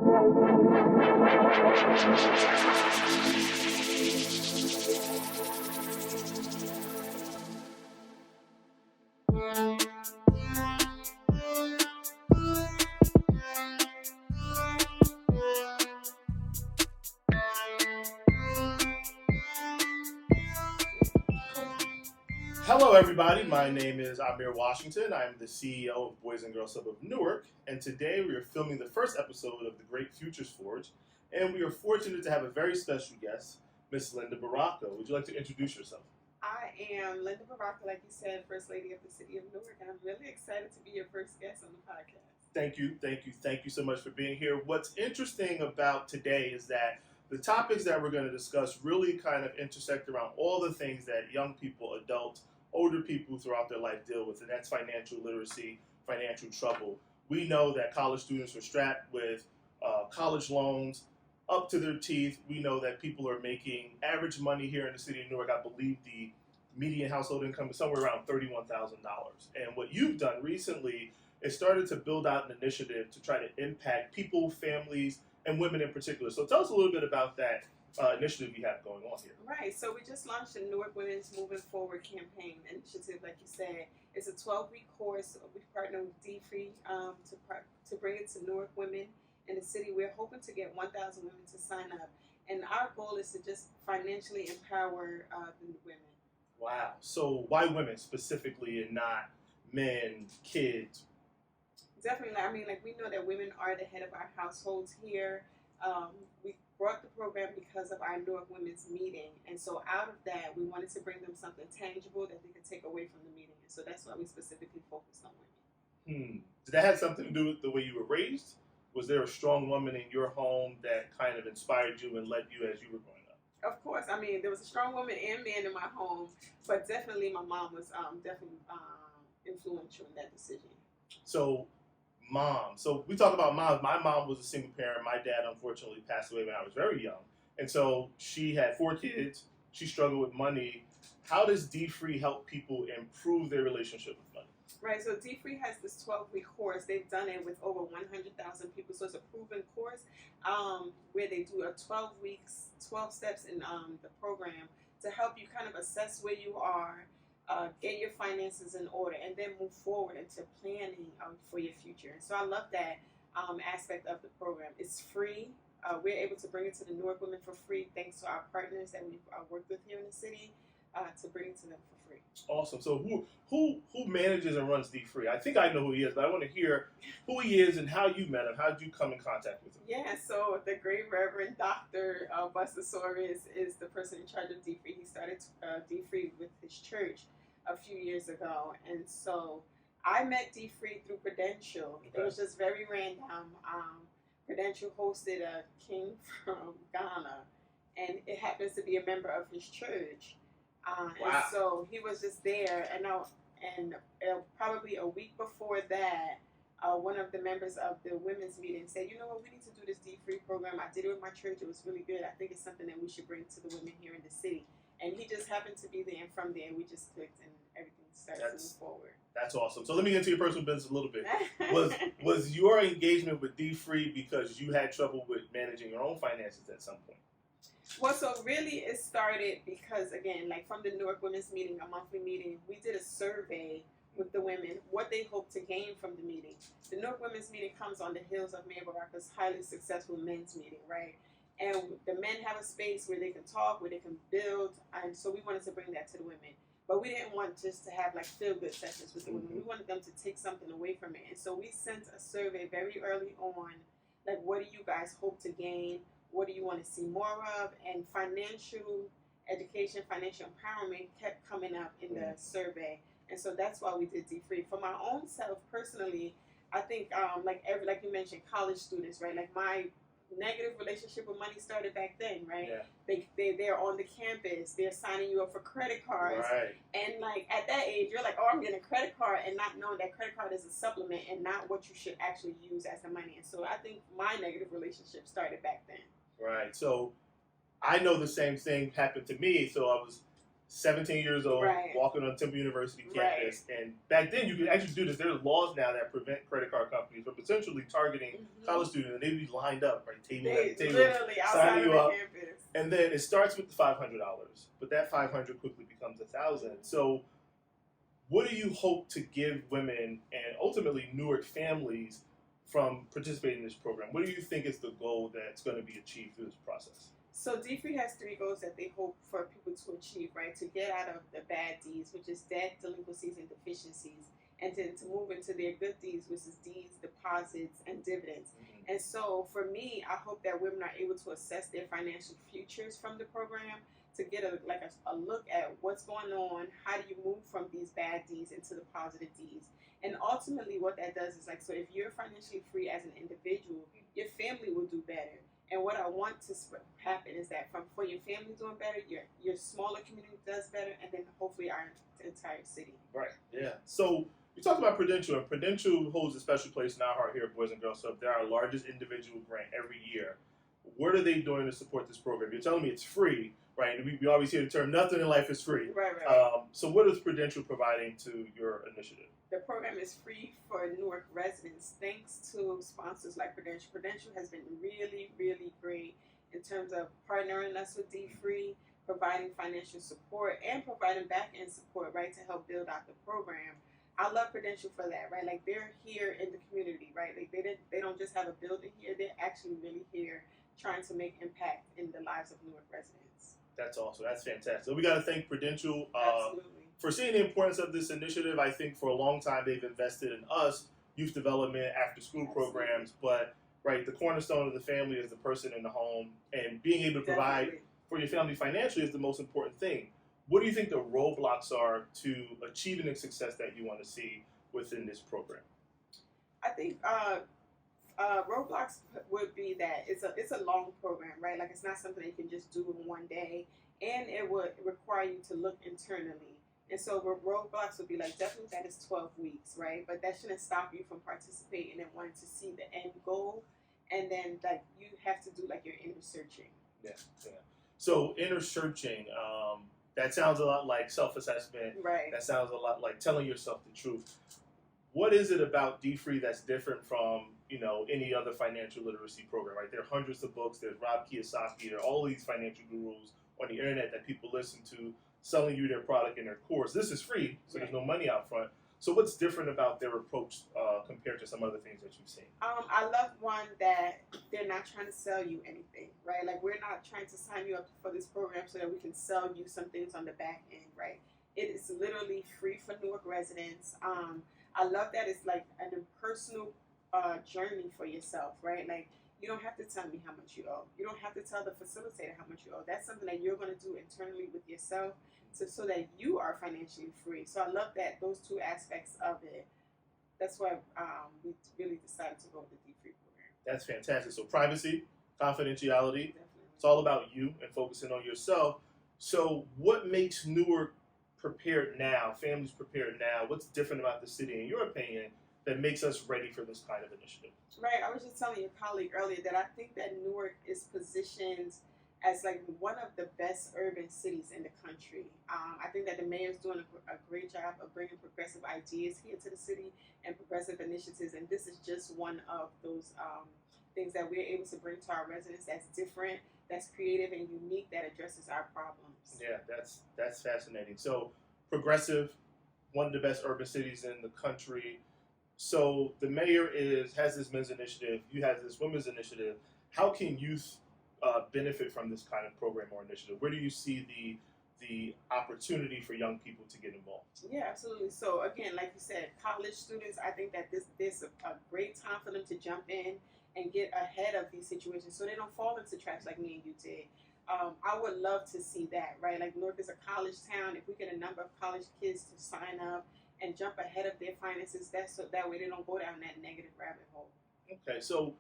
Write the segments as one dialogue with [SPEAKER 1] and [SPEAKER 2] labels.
[SPEAKER 1] Hello, everybody. My name is Ameer Washington. I'm the CEO of Boys and Girls Club of Newark, and today we are filming the first episode of the Great Futures Forge, and we are fortunate to have a very special guest, Miss Linda Baraka. Would you like to introduce yourself?
[SPEAKER 2] I am Linda Baraka, like you said, First Lady of the City of Newark, and I'm really excited to be your first guest on the podcast.
[SPEAKER 1] Thank you so much for being here. What's interesting about today is that the topics that we're going to discuss really kind of intersect around all the things that young people, adults, older people throughout their life deal with, and that's financial literacy, financial trouble. We know that college students are strapped with college loans up to their teeth. We know that people are making average money here in the city of Newark. I believe the median household income is somewhere around $31,000. And what you've done recently is started to build out an initiative to try to impact people, families, and women in particular. So tell us a little bit about that initiative you have going on here.
[SPEAKER 2] Right, so we just launched the Newark Women's Moving Forward campaign initiative, like you said. It's a 12-week course. We partner with DFree to bring it to Newark women in the city. We're hoping to get 1,000 women to sign up. And our goal is to just financially empower the women.
[SPEAKER 1] Wow. So why women specifically and not men, kids?
[SPEAKER 2] Definitely. I mean, like, we know that women are the head of our households here. We brought the program because of our Newark Women's Meeting. And so out of that, we wanted to bring them something tangible that they could take away from the meeting. And so that's why we specifically focused on women.
[SPEAKER 1] Did that have something to do with the way you were raised? Was there a strong woman in your home that kind of inspired you and led you as you were growing up?
[SPEAKER 2] Of course. I mean, there was a strong woman and man in my home, but definitely my mom was definitely influential in that decision.
[SPEAKER 1] So we talk about moms. My mom was a single parent. My dad unfortunately passed away when I was very young. And so she had 4 kids. She struggled with money. How does DFree help people improve their relationship with money?
[SPEAKER 2] Right, so DFree has this 12-week course. They've done it with over 100,000 people. So it's a proven course where they do a 12 weeks, 12 steps in the program to help you kind of assess where you are, get your finances in order, and then move forward into planning for your future. And so I love that aspect of the program. It's free. We're able to bring it to the Newark women for free thanks to our partners that we've worked with here in the city to bring it to them for free.
[SPEAKER 1] Awesome. So who manages and runs DFree? I think I know who he is, but I want to hear who he is and how you met him. How did you come in contact with him?
[SPEAKER 2] Yeah, so the great Reverend Dr. Soaries is the person in charge of DFree. He started DFree with his church a few years ago, and so I met DFree through Prudential. Okay. It was just very random. Prudential hosted a king from Ghana, and it happens to be a member of his church.
[SPEAKER 1] Wow.
[SPEAKER 2] And so he was just there, and probably a week before that, one of the members of the women's meeting said, "You know what? We need to do this DFree program. I did it with my church. It was really good. I think it's something that we should bring to the women here in the city." And he just happened to be there, and from there we just clicked, and everything started to move forward.
[SPEAKER 1] That's awesome. So let me get into your personal business a little bit. Was your engagement with DFree because you had trouble with managing your own finances at some point?
[SPEAKER 2] Well, so really it started because, again, like from the Newark Women's Meeting, a monthly meeting, we did a survey with the women, what they hope to gain from the meeting. The Newark Women's Meeting comes on the heels of Ameer Baraka's highly successful men's meeting, right? And the men have a space where they can talk, where they can build, and so we wanted to bring that to the women. But we didn't want just to have like feel-good sessions with the women. We wanted them to take something away from it. And so we sent a survey very early on, like, what do you guys hope to gain? What do you want to see more of? And financial education, financial empowerment kept coming up in the survey. And so that's why we did DFree. For my own self, personally, I think like you mentioned, college students, right? Like my negative relationship with money started back then, right? Yeah. They're on the campus, they're signing you up for credit cards.
[SPEAKER 1] Right.
[SPEAKER 2] And like at that age, you're like, oh, I'm getting a credit card, and not knowing that credit card is a supplement and not what you should actually use as the money. And so I think my negative relationship started back then.
[SPEAKER 1] Right. So I know the same thing happened to me. So I was 17 years old, walking on Temple University campus, and back then you could actually do this. There are laws now that prevent credit card companies from essentially targeting college students, and they'd be lined up, right, table
[SPEAKER 2] They
[SPEAKER 1] at table,
[SPEAKER 2] literally outside
[SPEAKER 1] signing
[SPEAKER 2] of
[SPEAKER 1] you
[SPEAKER 2] the
[SPEAKER 1] up.
[SPEAKER 2] campus.
[SPEAKER 1] And then it starts with the $500, but that $500 quickly becomes $1,000. So, what do you hope to give women and ultimately Newark families from participating in this program? What do you think is the goal that's going to be achieved through this process?
[SPEAKER 2] So DFree has 3 goals that they hope for people to achieve, right? To get out of the bad Ds, which is debt, delinquencies, and deficiencies, and then to move into their good Ds, which is Ds, deposits, and dividends.
[SPEAKER 1] Mm-hmm.
[SPEAKER 2] And so for me, I hope that women are able to assess their financial futures from the program, to get a look at what's going on, how do you move from these bad Ds into the positive Ds. And ultimately what that does is so if you're financially free as an individual, your family will do better. And what I want to happen is that for your family doing better, your smaller community does better, and then hopefully our entire city.
[SPEAKER 1] Right, yeah. So we talked about Prudential, and Prudential holds a special place in our heart here at Boys and Girls Club. They're our largest individual grant every year. What are they doing to support this program? You're telling me it's free, right? We always hear the term, nothing in life is free.
[SPEAKER 2] Right.
[SPEAKER 1] So what is Prudential providing to your initiative?
[SPEAKER 2] The program is free for Newark residents thanks to sponsors like Prudential. Prudential has been really, really great in terms of partnering us with DFree, providing financial support, and providing back-end support, right, to help build out the program. I love Prudential for that, right? Like, they're here in the community, right? Like, they don't just have a building here. They're actually really here trying to make impact in the lives of Newark residents.
[SPEAKER 1] That's awesome. That's fantastic. So we got to thank Prudential for seeing the importance of this initiative. I think for a long time they've invested in us, youth development, after-school programs, but right, the cornerstone of the family is the person in the home, and being able to provide for your family financially is the most important thing. What do you think the roadblocks are to achieving the success that you want to see within this program?
[SPEAKER 2] I think roadblocks would be that it's a long program, right? Like, it's not something you can just do in one day, and it would require you to look internally. And so roadblocks would be definitely that it's 12 weeks, right? But that shouldn't stop you from participating and wanting to see the end goal. And then you have to do your inner searching.
[SPEAKER 1] Yeah. So inner searching, that sounds a lot like self-assessment.
[SPEAKER 2] Right.
[SPEAKER 1] That sounds a lot like telling yourself the truth. What is it about DFree that's different from any other financial literacy program? Right, there are hundreds of books. There's Rob Kiyosaki. There are all these financial gurus on the internet that people listen to, selling you their product and their course. This is free, so there's no money out front. So what's different about their approach compared to some other things that you've seen?
[SPEAKER 2] I love one that they're not trying to sell you anything, right? Like, we're not trying to sign you up for this program so that we can sell you some things on the back end, right? It is literally free for Newark residents. I love that it's an impersonal journey for yourself, right? Like, you don't have to tell me how much you owe. You don't have to tell the facilitator how much you owe. That's something that you're going to do internally with yourself so that you are financially free. So I love that, those two aspects of it. That's why we really decided to go with the DFree program.
[SPEAKER 1] That's fantastic. So privacy, confidentiality,
[SPEAKER 2] Definitely.
[SPEAKER 1] It's all about you and focusing on yourself. So what makes Newark prepared now, families prepared now? What's different about the city, in your opinion, that makes us ready for this kind of initiative?
[SPEAKER 2] Right. I was just telling your colleague earlier that I think that Newark is positioned as one of the best urban cities in the country. I think that the mayor's doing a great job of bringing progressive ideas here to the city and progressive initiatives, and this is just one of those things that we're able to bring to our residents that's different, that's creative and unique, that addresses our problems.
[SPEAKER 1] Yeah, that's fascinating. So progressive, one of the best urban cities in the country. So the mayor has this men's initiative, you have this women's initiative. How can youth benefit from this kind of program or initiative? Where do you see the opportunity for young people to get involved?
[SPEAKER 2] Yeah, absolutely. So again, like you said, college students, I think that this is a great time for them to jump in and get ahead of these situations so they don't fall into traps like me and you did. I would love to see that, right? Like, Newark is a college town. If we get a number of college kids to sign up and jump ahead of their finances, that way they don't go down that negative rabbit hole.
[SPEAKER 1] Okay, so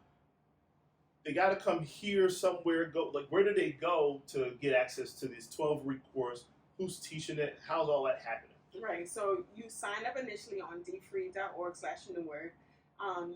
[SPEAKER 1] they got to come here somewhere. Where do they go to get access to this 12-week course? Who's teaching it? How's all that happening?
[SPEAKER 2] Right. So you sign up initially on dfree.org/Newark.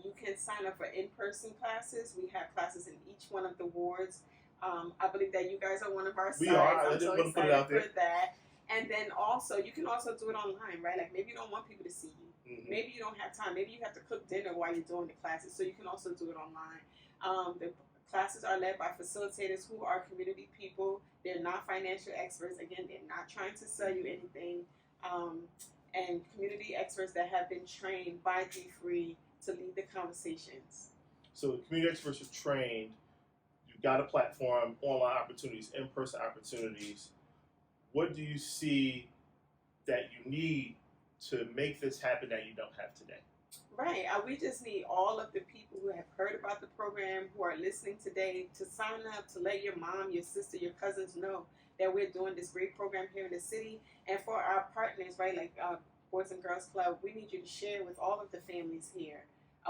[SPEAKER 2] You can sign up for in-person classes. We have classes in each one of the wards. I believe that you guys are one of our sites.
[SPEAKER 1] We are.
[SPEAKER 2] I'm so excited for that. And then also, you can also do it online, right? Like, maybe you don't want people to see you. Maybe you don't have time. Maybe you have to cook dinner while you're doing the classes, so you can also do it online. The classes are led by facilitators who are community people. They're not financial experts. Again, they're not trying to sell you anything. And community experts that have been trained by DFree to lead the conversations.
[SPEAKER 1] So the community experts are trained. You've got a platform, online opportunities, in-person opportunities. What do you see that you need to make this happen that you don't have today?
[SPEAKER 2] Right. We just need all of the people who have heard about the program, who are listening today, to sign up, to let your mom, your sister, your cousins know that we're doing this great program here in the city. And for our partners, right, like Boys and Girls Club, we need you to share with all of the families here,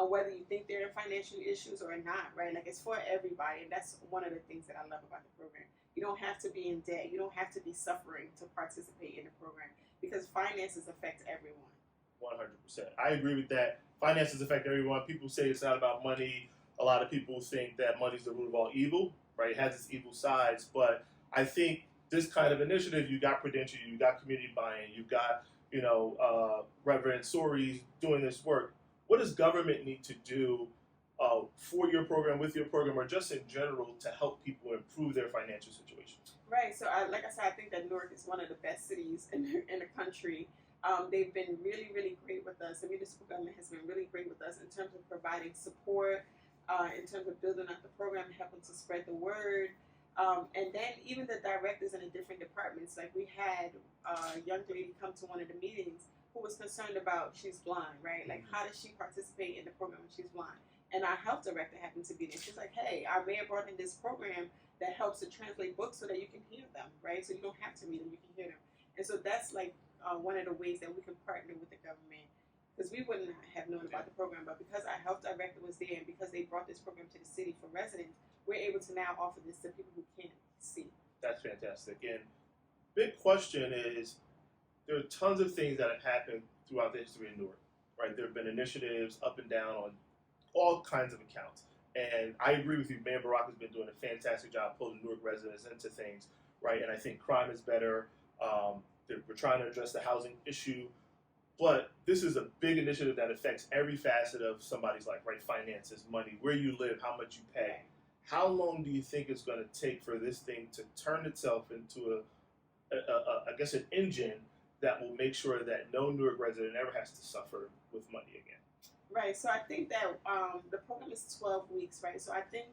[SPEAKER 2] whether you think they're in financial issues or not, right? Like, it's for everybody. And that's one of the things that I love about the program. You don't have to be in debt. You don't have to be suffering to participate in the program, because finances affect everyone.
[SPEAKER 1] 100%. I agree with that. Finances affect everyone. People say it's not about money. A lot of people think that money's the root of all evil, right? It has its evil sides. But I think this kind of initiative, you got Prudential, you got community buy-in, you've got, Reverend Soaries doing this work. What does government need to do for your program, with your program, or just in general to help people improve their financial situation?
[SPEAKER 2] Right. So, like I said, I think that Newark is one of the best cities in the country. They've been really, really great with us. The municipal government has been really great with us in terms of providing support, in terms of building up the program, helping to spread the word. And then even the directors in the different departments, like we had a young lady come to one of the meetings who was concerned about, she's blind, right? Like, how does she participate in the program when she's blind? And our health director happened to be there. She's like, hey, our mayor brought in this program that helps to translate books so that you can hear them, right? So you don't have to read them, you can hear them. And so that's like one of the ways that we can partner with the government, because we wouldn't have known about the program, but because our health director was there and because they brought this program to the city for residents, we're able to now offer this to people who can't see.
[SPEAKER 1] That's fantastic. And big question is, there are tons of things that have happened throughout the history of Newark, right? There have been initiatives up and down on all kinds of accounts. And I agree with you, Mayor Baraka has been doing a fantastic job pulling Newark residents into things, right? And I think crime is better. We're trying to address the housing issue. But this is a big initiative that affects every facet of somebody's life, right? Finances, money, where you live, how much you pay. How long do you think it's going to take for this thing to turn itself into an engine that will make sure that no Newark resident ever has to suffer with money again?
[SPEAKER 2] Right. So I think that the program is 12 weeks, right? So I think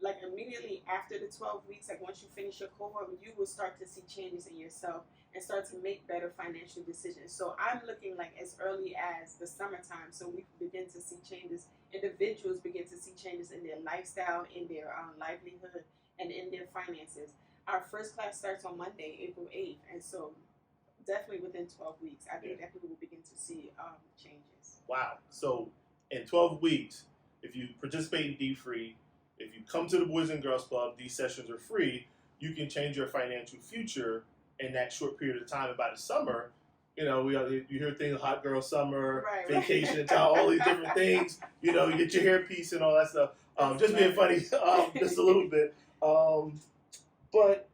[SPEAKER 2] like immediately after the 12 weeks, like once you finish your cohort, you will start to see changes in yourself and start to make better financial decisions. So I'm looking like as early as the summertime, so we begin to see changes. Individuals begin to see changes in their lifestyle, in their livelihood, and in their finances. Our first class starts on Monday, April 8th, and so definitely within 12 weeks, I think that people will begin to see changes.
[SPEAKER 1] Wow. So in 12 weeks, if you participate in DFree, if you come to the Boys and Girls Club, these sessions are free, you can change your financial future in that short period of time. And by the summer, you hear things, hot girl summer, vacation time, all these different things. You get your hair piece and all that stuff. Just being funny, just a little bit. But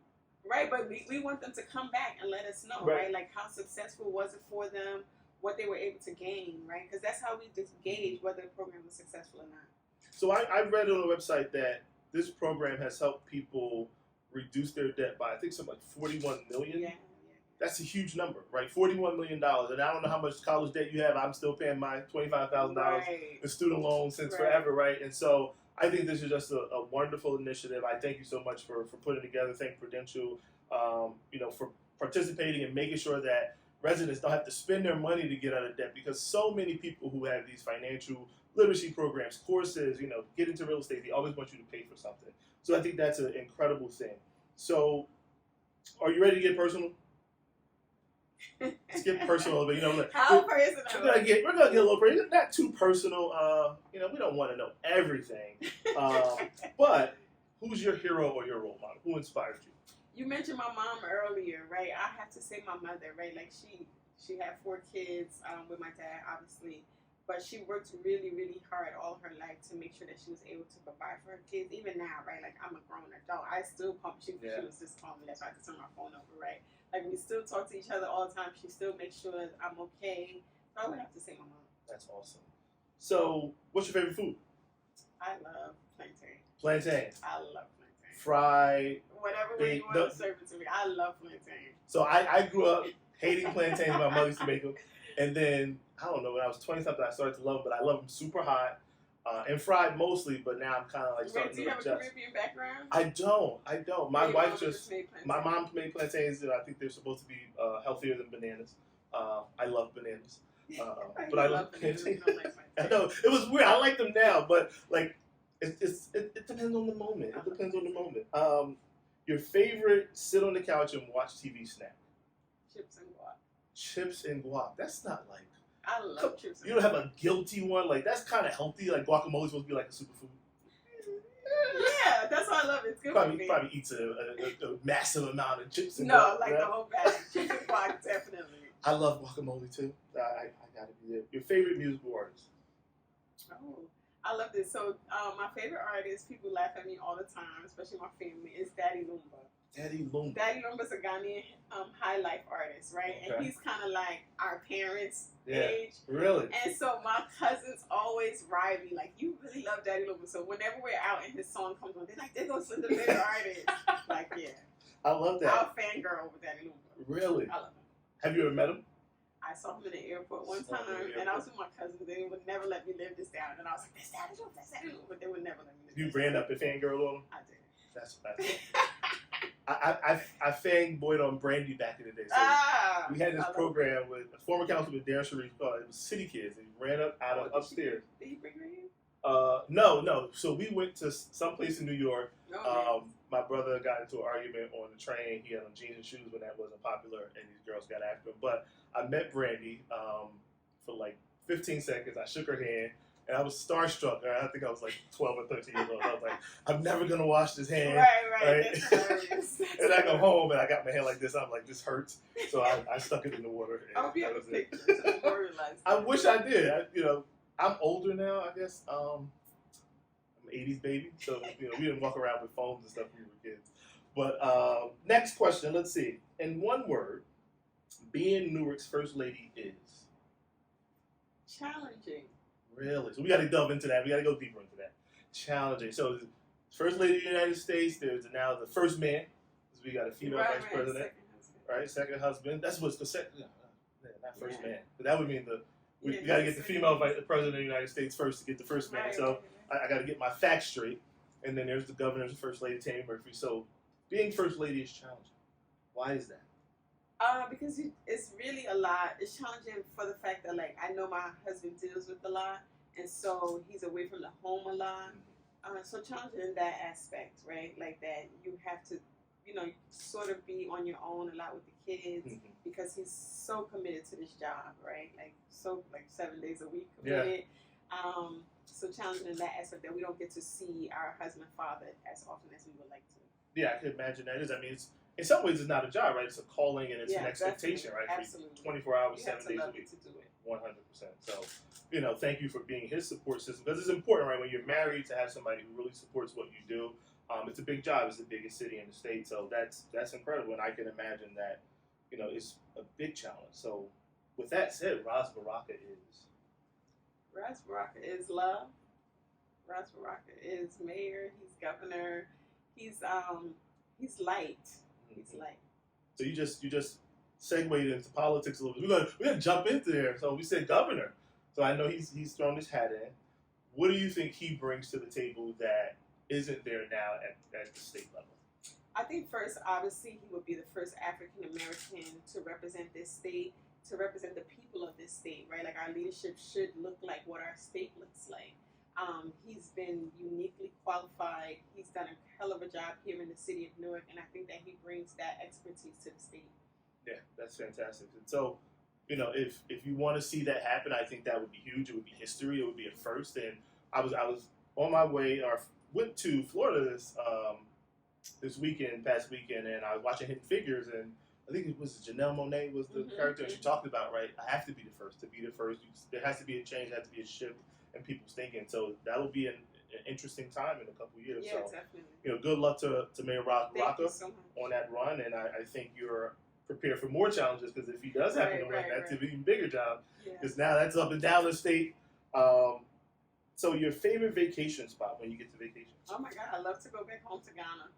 [SPEAKER 2] we want them to come back and let us know, right? Like, how successful was it for them, what they were able to gain, right? Because that's how we just gauge whether the program was successful or not.
[SPEAKER 1] So I read on the website that this program has helped people reduce their debt by, I think, something like $41 million.
[SPEAKER 2] Yeah.
[SPEAKER 1] That's a huge number, right? $41 million. And I don't know how much college debt you have. I'm still paying my $25,000 in student loans since forever, right? And so I think this is just a wonderful initiative. I thank you so much for putting it together. Thank Prudential, for participating and making sure that residents don't have to spend their money to get out of debt, because so many people who have these financial literacy programs, courses, get into real estate, they always want you to pay for something. So I think that's an incredible thing. So are you ready to get personal? Let's get personal, but
[SPEAKER 2] how personal?
[SPEAKER 1] We're gonna get a little personal, not too personal. We don't want to know everything. But who's your hero or your role model? Who inspired you?
[SPEAKER 2] You mentioned my mom earlier, right? I have to say my mother, right? Like she had 4 kids with my dad, obviously, but she worked really, really hard all her life to make sure that she was able to provide for her kids. Even now, right? Like, I'm a grown adult, I still call. She was just calling me. That's why I had to turn my phone over, right? Like, we still talk to each other all the time. She still makes sure I'm okay. So I would have to say my mom.
[SPEAKER 1] That's awesome. So, what's your favorite food?
[SPEAKER 2] I love plantain.
[SPEAKER 1] Plantain.
[SPEAKER 2] I love plantain.
[SPEAKER 1] Fried.
[SPEAKER 2] Whatever way you want to serve it to me, I love plantain.
[SPEAKER 1] So I grew up hating plantains. My mother used to make them, and then I don't know when I was 20 something, I started to love them. But I love them super hot and fried mostly. But now I'm kind of like starting
[SPEAKER 2] do you
[SPEAKER 1] to
[SPEAKER 2] have
[SPEAKER 1] adjust.
[SPEAKER 2] a Caribbean background?
[SPEAKER 1] I don't. My wife just
[SPEAKER 2] made plantain.
[SPEAKER 1] my mom made plantains, and I think they're supposed to be healthier than bananas. I love bananas, but I love plantains. I know it was weird. I like them now, but like it depends on the moment. It depends on the moment. Your favorite sit on the couch and watch TV snack?
[SPEAKER 2] Chips and guac.
[SPEAKER 1] Chips and guac. That's not like.
[SPEAKER 2] I love chips.
[SPEAKER 1] You don't have a guilty one. Like that's kind of healthy. Like guacamole's supposed to be like a superfood.
[SPEAKER 2] Yeah, that's why I love it. It's good for me.
[SPEAKER 1] Probably eats a massive amount of chips and
[SPEAKER 2] guac.
[SPEAKER 1] No,
[SPEAKER 2] like the whole bag. Chips and guac, definitely.
[SPEAKER 1] I love guacamole too. I gotta be there. Your favorite musical artist?
[SPEAKER 2] Oh, I love this. So, my favorite artist, people laugh at me all the time, especially my family, is Daddy Lumba.
[SPEAKER 1] Daddy Lumba.
[SPEAKER 2] Daddy Lumba's a Ghanaian high life artist, right? Okay. And he's kind of like our parents' age.
[SPEAKER 1] Really?
[SPEAKER 2] And so my cousins always ride me, like, you really love Daddy Lumba. So whenever we're out and his song comes on, they're like, there goes the favorite artist. Like, yeah.
[SPEAKER 1] I love that.
[SPEAKER 2] I'll fangirl over Daddy Lumba.
[SPEAKER 1] Really?
[SPEAKER 2] I love him.
[SPEAKER 1] Have you ever met him?
[SPEAKER 2] I saw him in the airport one time, and I was with my cousins. They would never let me live this down. And I was like, that's Daddy Lumba, that's Daddy Lumba. But they would never let me live
[SPEAKER 1] You
[SPEAKER 2] this
[SPEAKER 1] ran
[SPEAKER 2] down.
[SPEAKER 1] up and fangirl on him?
[SPEAKER 2] I did.
[SPEAKER 1] That's I fanboyed on Brandy back in the day. So we had this program with a former councilman, Deforest, called it was City Kids, and he ran up out of upstairs.
[SPEAKER 2] Did he bring her in?
[SPEAKER 1] No. So we went to someplace in New York.
[SPEAKER 2] Oh,
[SPEAKER 1] my brother got into an argument on the train. He had on jeans and shoes when that wasn't popular, and these girls got after him. But I met Brandy for like 15 seconds. I shook her hand, and I was starstruck. I think I was like 12 or 13 years old. I was like, I'm never going to wash this hand.
[SPEAKER 2] Right. That's hilarious.
[SPEAKER 1] And I come home, and I got my hand like this. I'm like, this hurts. So I stuck it in the water.
[SPEAKER 2] I hope you have a picture to memorialize.
[SPEAKER 1] I wish I did. I'm older now, I guess. I'm an 80s baby, so we didn't walk around with phones and stuff when we were kids. But next question, let's see. In one word, being Newark's first lady is?
[SPEAKER 2] Challenging.
[SPEAKER 1] Really? So we got to delve into that. We got to go deeper into that. Challenging. So first lady of the United States, there's now the first man. So we got a female vice president. Second husband. That's what's the second. Not first man. But that would mean we got to get the female vice president of the United States first to get the first man. So I got to get my facts straight. And then there's the governor's first lady, Tammy Murphy. So being first lady is challenging. Why is that?
[SPEAKER 2] Because it's really a lot. It's challenging for the fact that, like, I know my husband deals with a lot, and so he's away from the home a lot. So challenging in that aspect, right? Like that you have to, sort of be on your own a lot with the kids because he's so committed to this job, right? Like 7 days a week committed. Yeah. So challenging in that aspect that we don't get to see our husband and father as often as we would like to.
[SPEAKER 1] Yeah, I can imagine that is. I mean, in some ways, it's not a job, right? It's a calling and it's an expectation, right?
[SPEAKER 2] Absolutely.
[SPEAKER 1] 24 hours,
[SPEAKER 2] you
[SPEAKER 1] 7 days a week.
[SPEAKER 2] To do it.
[SPEAKER 1] 100%. So, thank you for being his support system because it's important, right? When you're married, to have somebody who really supports what you do. It's a big job. It's the biggest city in the state, so that's incredible. And I can imagine that, it's a big challenge. So, with that said, Ras Baraka is.
[SPEAKER 2] Ras Baraka is love. Ras Baraka is mayor. He's governor. He's light. He's light.
[SPEAKER 1] So you just segued into politics a little bit. We're gonna jump into there. So we said governor. So I know he's thrown his hat in. What do you think he brings to the table that isn't there now at the state level?
[SPEAKER 2] I think first, obviously, he would be the first African American to represent this state, to represent the people of this state, right? Like our leadership should look like what our state looks like. He's been uniquely qualified. He's done a hell of a job here in the city of Newark, and I think that he brings that expertise to the state.
[SPEAKER 1] Yeah, that's fantastic. And so, if you want to see that happen, I think that would be huge. It would be history. It would be a first. And I was on my way, or went to Florida this past weekend, and I was watching Hidden Figures, and I think it was Janelle Monáe was the character she talked about, right? I have to be the first. To be the first, there has to be a change. There has to be a shift in people's thinking. So that will be an interesting time in a couple of years.
[SPEAKER 2] Yeah,
[SPEAKER 1] so,
[SPEAKER 2] definitely.
[SPEAKER 1] Good luck to Mayor Ras Baraka
[SPEAKER 2] so
[SPEAKER 1] on that run, and I think you're prepare for more challenges, because if he does happen to win, that's an even bigger job,
[SPEAKER 2] Yeah.
[SPEAKER 1] because now that's up and down the state. So your favorite vacation spot when you get to vacation?
[SPEAKER 2] Oh my God, I love to go back home to Ghana.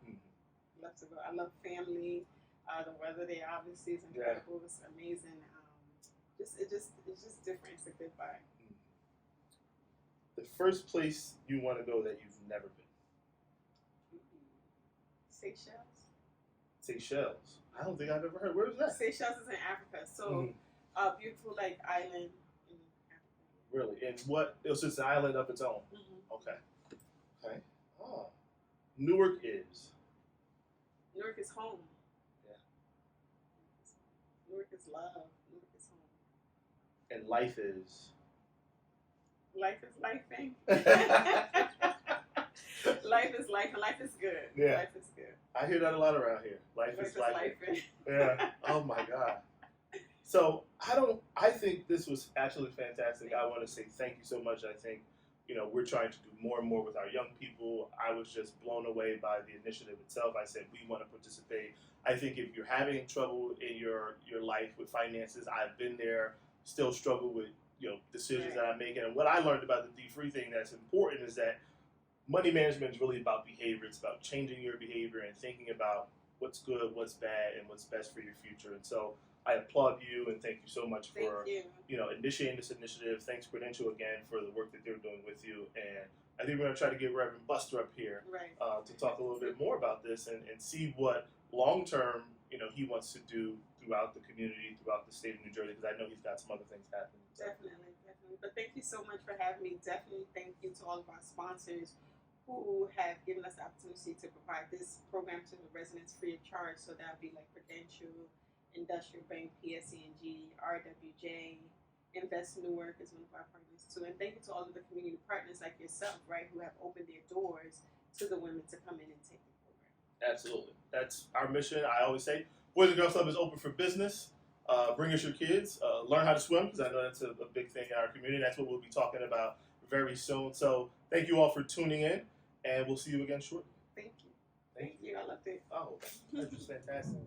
[SPEAKER 2] Love to go. I love family. The weather there obviously is incredible. It's amazing. It's just different. It's a good vibe.
[SPEAKER 1] The first place you want to go that you've never been?
[SPEAKER 2] Seychelles.
[SPEAKER 1] Seychelles. I don't think I've ever heard. Where is that?
[SPEAKER 2] Seychelles is in Africa. So beautiful like island in Africa.
[SPEAKER 1] Really? And what? It was just an island of its own. Okay. Oh. Newark is.
[SPEAKER 2] Newark is home.
[SPEAKER 1] Yeah.
[SPEAKER 2] Newark is love. Newark is home.
[SPEAKER 1] And life is.
[SPEAKER 2] Life is lifing. Life is life, and life is good.
[SPEAKER 1] Yeah.
[SPEAKER 2] Life is good.
[SPEAKER 1] I hear that a lot around here. Life is life.
[SPEAKER 2] Lifing.
[SPEAKER 1] Yeah. Oh my God. So I think this was actually fantastic. I want to say thank you so much. I think, we're trying to do more and more with our young people. I was just blown away by the initiative itself. I said, we want to participate. I think if you're having trouble in your life with finances, I've been there, still struggle with, decisions that I'm making. And what I learned about the DFree thing that's important is that money management is really about behavior. It's about changing your behavior and thinking about what's good, what's bad, and what's best for your future. And so I applaud you and thank you so much for initiating this initiative. Thanks Prudential again for the work that they're doing with you. And I think we're going to try to get Reverend Buster up here to talk a little bit more about this and see what long term he wants to do throughout the community, throughout the state of New Jersey, because I know he's got some other things happening.
[SPEAKER 2] Definitely. But thank you so much for having me. Definitely thank you to all of our sponsors who have given us the opportunity to provide this program to the residents free of charge. So that would be like Prudential, Industrial Bank, PSE&G, RWJ, Invest Newark is one of our partners too. And thank you to all of the community partners like yourself, right, who have opened their doors to the women to come in and take the program. Absolutely.
[SPEAKER 1] That's our mission. I always say, Boys and Girls Club is open for business. Bring us your kids. Learn how to swim, because I know that's a big thing in our community. That's what we'll be talking about very soon. So thank you all for tuning in, and we'll see you again shortly.
[SPEAKER 2] Thank you. Thank you. I loved it.
[SPEAKER 1] Oh, that's just fantastic.